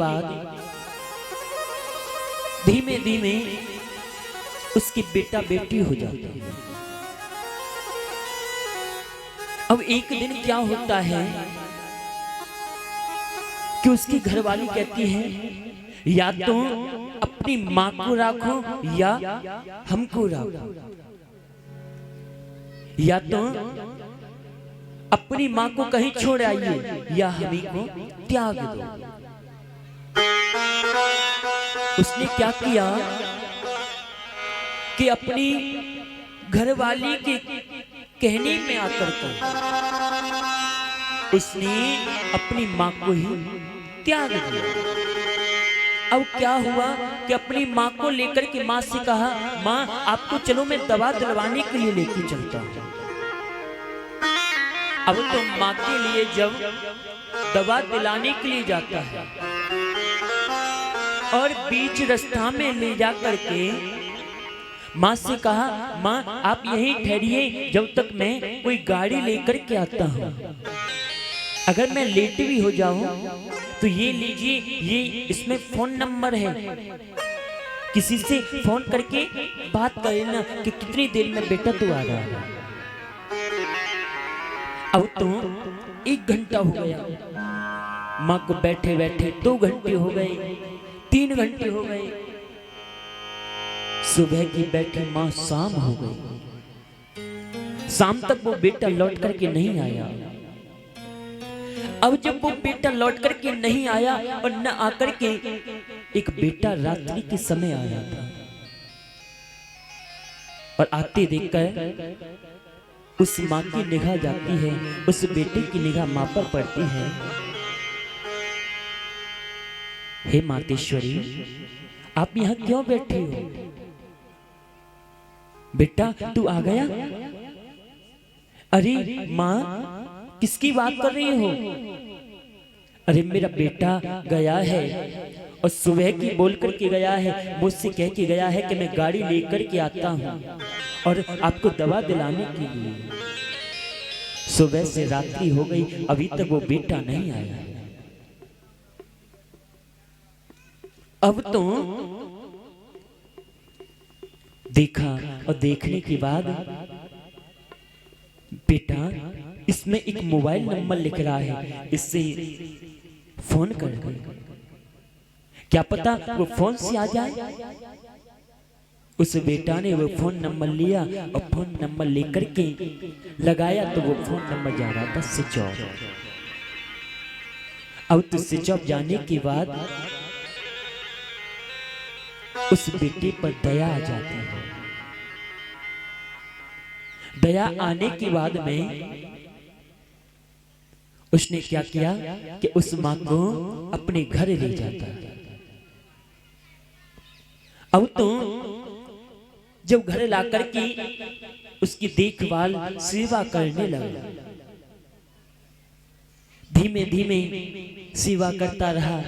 बाद धीमे धीमे उसकी बेटा बेटी हो जाती है। अब एक दिन क्या होता है कि उसकी घरवाली कहती है या तो अपनी मां को रखो या हमको रखो, या तो अपनी मां को कहीं छोड़ आइए या हमें को त्याग दो। उसने क्या किया कि अपनी घरवाली के कहने में आकर के उसने अपनी मां को ही त्याग दिया। अब क्या हुआ कि अपनी मां को लेकर के मां से कहा, मां आपको चलो मैं दवा दिलवाने के लिए लेके चलता हूं। अब तो मां के लिए जब दवा दिलाने के लिए जाता है और बीच रास्ता में ले जा करके मां से कहा, मां आप यहीं ठहरिए जब तक मैं कोई गाड़ी लेकर के आता हूं। अगर मैं लेट भी हो जाऊं तो ये लीजिए, ये इसमें फोन नंबर है, किसी से फोन करके बात कर लेना कि कितनी देर में बेटा तू आ रहा है। अब तो 1 घंटा हो गया, मां को बैठे बैठे 2 घंटे हो गए, 3 घंटे हो गए। सुबह की बैठी मां शाम हो गई, शाम तक वो बेटा लौट करके नहीं आया। अब जब वो बेटा लौट करके नहीं आया और न आकर के एक बेटा रात्रि के समय आया था और आते देखकर उस मां की निगाह जाती है, उस बेटे की निगाह मां पर पड़ती है। हे मातेश्वरी, आप यहां क्यों बैठी हो? बेटा तू आ गया? अरे मां किसकी बात कर रही हो? अरे मेरा बेटा गया है और सुबह की बोल करके गया है, मुझसे कह के गया है कि मैं गाड़ी लेकर के आता हूं और आपको दवा दिलाने के लिए। सुबह से रात्रि हो गई, अभी तक वो बेटा नहीं आया। अब तो देखा और देखने के बाद बेटा इसमें एक मोबाइल नंबर लिख रहा है, इससे फोन कर दे, क्या पता वो फोन से आ जाए। उस बेटा ने वो फोन नंबर लिया और फोन नंबर लेकर के लगाया तो वो फोन नंबर जा रहा था स्विच ऑफ। अब तो स्विच ऑफ जाने के बाद उस बेटे पर दया आ जाती है। दया आने के बाद में उसने क्या किया कि उस मां को अपने घर ले जाता है। अब तो जब घर लाकर के उसकी देखभाल सेवा करने लगा, धीमे धीमे सेवा करता रहा,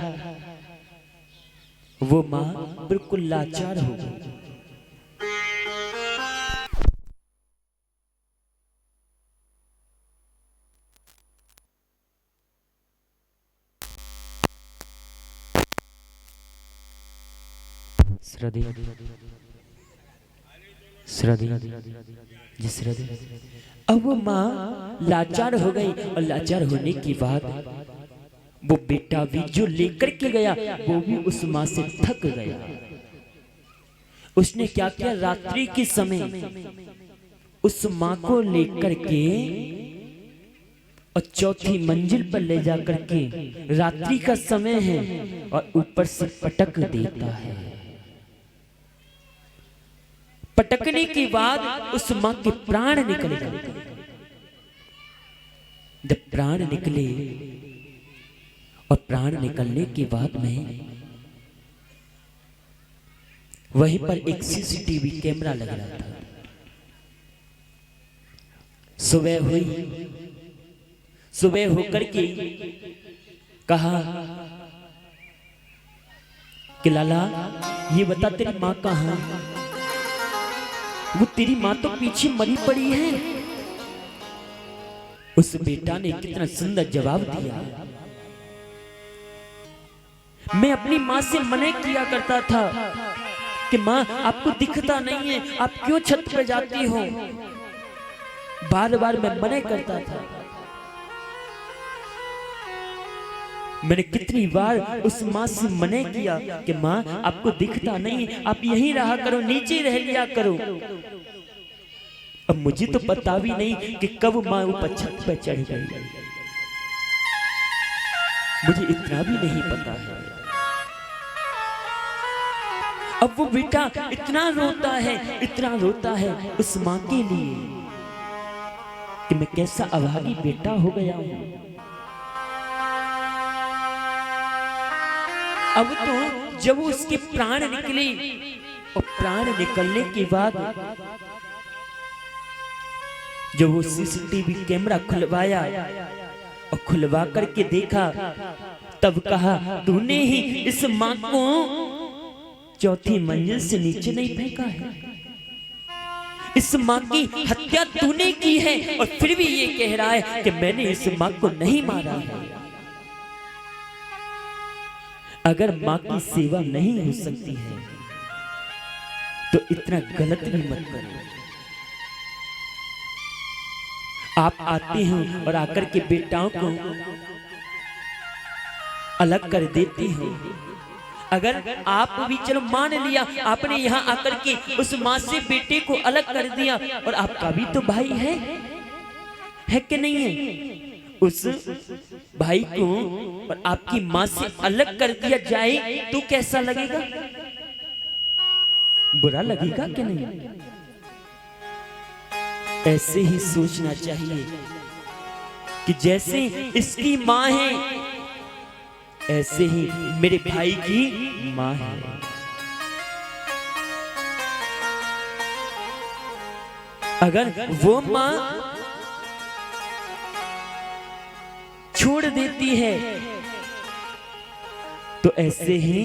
वो मां बिल्कुल लाचार हो गई। अब वो मां लाचार हो गई और लाचार होने के बाद वो बेटा भी जो लेकर के गया वो भी उस मां से थक गया। उसने क्या किया, रात्रि के समय उस मां को लेकर के और 4थी मंजिल पर ले जाकर के, रात्रि का समय है और ऊपर से पटक देता है। पटकने के बाद उस मां के प्राण निकल गए। जब प्राण निकले और प्राण निकलने के बाद में वहीं पर एक सीसीटीवी कैमरा लग रहा था। सुबह हुई, सुबह होकर के कहा कि लाला ये बता तेरी मां कहां है? वो तेरी मां तो पीछे मरी पड़ी है। उस बेटा ने कितना सुंदर जवाब दिया, मैं अपनी माँ से मना किया करता था कि माँ आपको दिखता नहीं है, आप क्यों छत पे जाती हो। बार बार मैं मना करता था। मैंने कितनी बार उस माँ से मना किया कि माँ आपको दिखता नहीं है, आप यहीं रहा करो, नीचे रह लिया करो। अब मुझे तो पता भी नहीं कि कब माँ ऊपर छत पे चढ़ गई, मुझे इतना भी नहीं पता है। अब वो बेटा इतना रोता है, इतना रोता है उस माँ के लिए कि मैं कैसा अभागी बेटा हो गया हूं। अब तो जब उसके प्राण निकले और प्राण निकलने के बाद जब वो सीसीटीवी कैमरा खुलवाया और खुलवा करके देखा, तब कहा तूने ही इस माँ को चौथी मंजिल से नीचे नहीं फेंका है, इस माँ की हत्या तूने की है और फिर भी ये कह रहा है कि मैंने इस माँ को नहीं मारा है। अगर माँ की सेवा नहीं हो सकती है तो इतना गलत भी मत करो। आप आते हो और आकर के बेटाओं को अलग कर देते हो। अगर आप भी चलो मान लिया आपने यहाँ आकर के उस माँ से बेटे को अलग कर दिया, और आपका भी तो भाई है कि नहीं है। उस भाई को और आपकी माँ से अलग कर दिया जाए तो कैसा लगेगा, बुरा लगेगा कि नहीं। ऐसे ही सोचना चाहिए कि जैसे इसकी माँ है ऐसे ही मेरे भाई की माँ है। अगर वो माँ छोड़ देती है तो ऐसे ही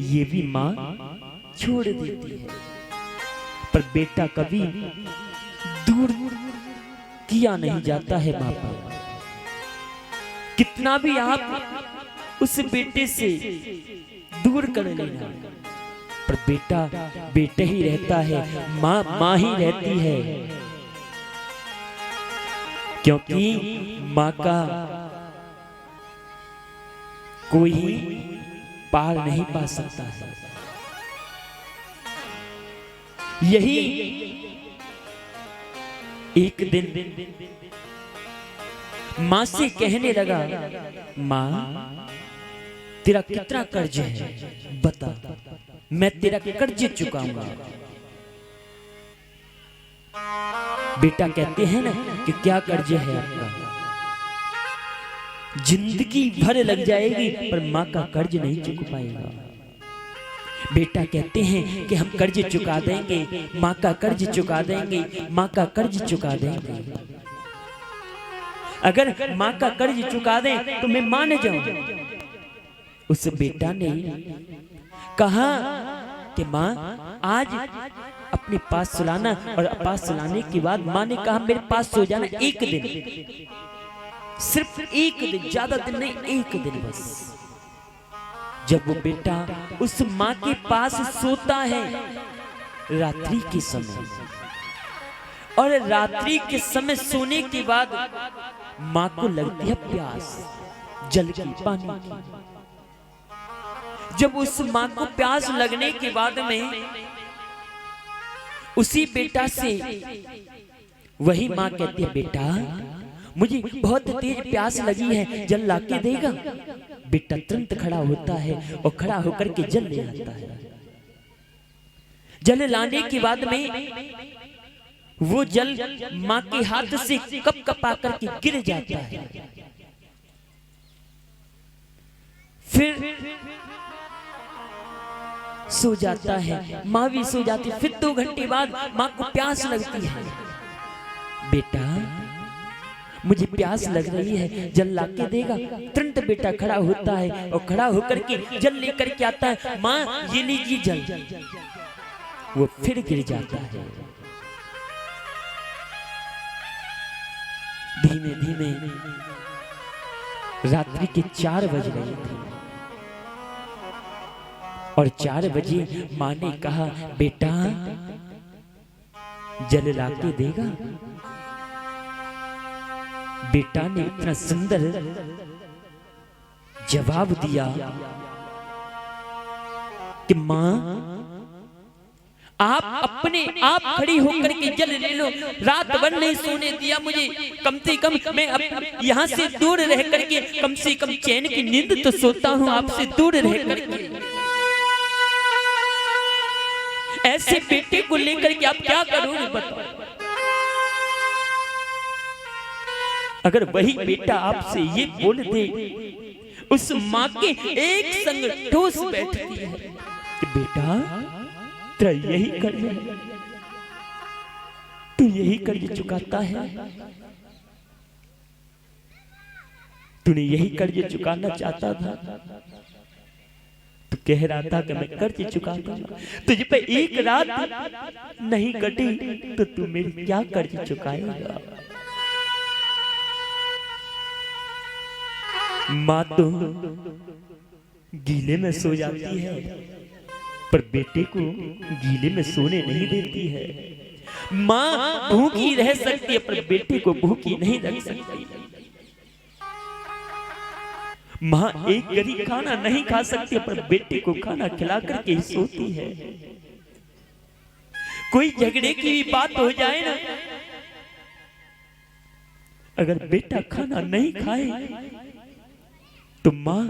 ये भी माँ छोड़ देती है। पर बेटा कभी दूर किया नहीं जाता है माँ बाप। कितना भी आप उस बेटे से दूर कर लेना, पर बेटा बेटा ही रहता है, माँ माँ ही रहती है। क्योंकि माँ का कोई पार नहीं पा सकता है। यही एक दिन माँ से कहने लगा, माँ तेरा कितना कर्ज है बता, मैं तेरा कर्ज चुकाऊंगा। बेटा कहते हैं ना कि क्या कर्ज है आपका, जिंदगी भर लग जाएगी पर माँ का कर्ज नहीं चुका पाएगा। बेटा कहते हैं कि हम कर्ज चुका देंगे, माँ का कर्ज चुका देंगे, माँ का कर्ज चुका देंगे। अगर माँ का कर्ज चुका दें तो मैं मान जाऊं। उस बेटा ने कहा कि माँ आज अपने पास सुलाना, और पास सुलाने के बाद माँ ने कहा मेरे पास सो जाना एक दिन, सिर्फ एक दिन, ज्यादा दिन नहीं, एक दिन बस। जब वो बेटा उस माँ के पास सोता है रात्रि के समय, और रात्रि के समय सोने के बाद माँ को लगती है प्यास, जल की, पानी की। जब उस माँ को प्यास लगने के बाद में उसी बेटा से वही माँ कहती है, बेटा मुझे बहुत तेज प्यास लगी है, जल लाके देगा। बेटा तुरंत खड़ा होता है और खड़ा होकर के जल ले आता है। जल लाने के बाद में वो जल माँ के हाथ से कप कपा करके गिर जाता है। फिर सो जाता है, माँ भी सो जाती है। फिर 2 घंटे बाद माँ को प्यास लगती है, बेटा मुझे प्यास लग रही है, जल लाके देगा। तुरंत बेटा खड़ा होता है और खड़ा होकर के जल लेकर के आता है, माँ ये लीजिए जल। वो फिर गिर जाता है। धीमे धीमे रात्रि के 4 बज रहे थे। और 4 बजे माँ ने कहा, बेटा जल लाके देगा। बेटा ने इतना सुंदर जवाब दिया कि माँ आप अपने आप खड़ी होकर के जल ले लो, रात भर नहीं सोने दिया मुझे, कम से कम मैं अब यहाँ से दूर रह करके कम से कम चैन की नींद तो सोता हूँ आपसे दूर रह करके। ऐसे बेटे को लेकर के आप क्या करोगे बताओ? अगर वही बेटा आपसे ये बोल दे, उस माँ के एक संग ठोस बैठती है कि बेटा तेरा यही कर्ज है, तू यही कर्ज चुकाता है, तूने यही कर्ज चुकाना चाहता था, तू कह रहा था कि मैं कर्ज चुकाता, तुझ पे एक रात नहीं कटी तो तू मेरी क्या कर्ज चुकाएगा? माँ तो गीले में सो जाती है पर बेटे को गीले में सोने नहीं देती है। माँ भूखी रह सकती है पर बेटे को भूखी नहीं रख सकती। माँ एक घड़ी खाना नहीं खा सकती पर बेटे को खाना खिला करके ही सोती है। कोई झगड़े की भी बात हो जाए ना, अगर बेटा खाना नहीं खाए तो माँ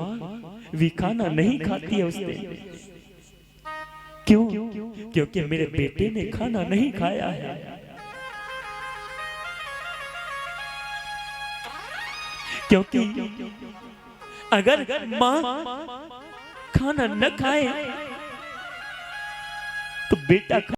भी खाना नहीं खाती है उस दिन। क्यों? क्योंकि मेरे बेटे ने खाना नहीं खाया है। क्योंकि अगर माँ खाना न खाए तो बेटा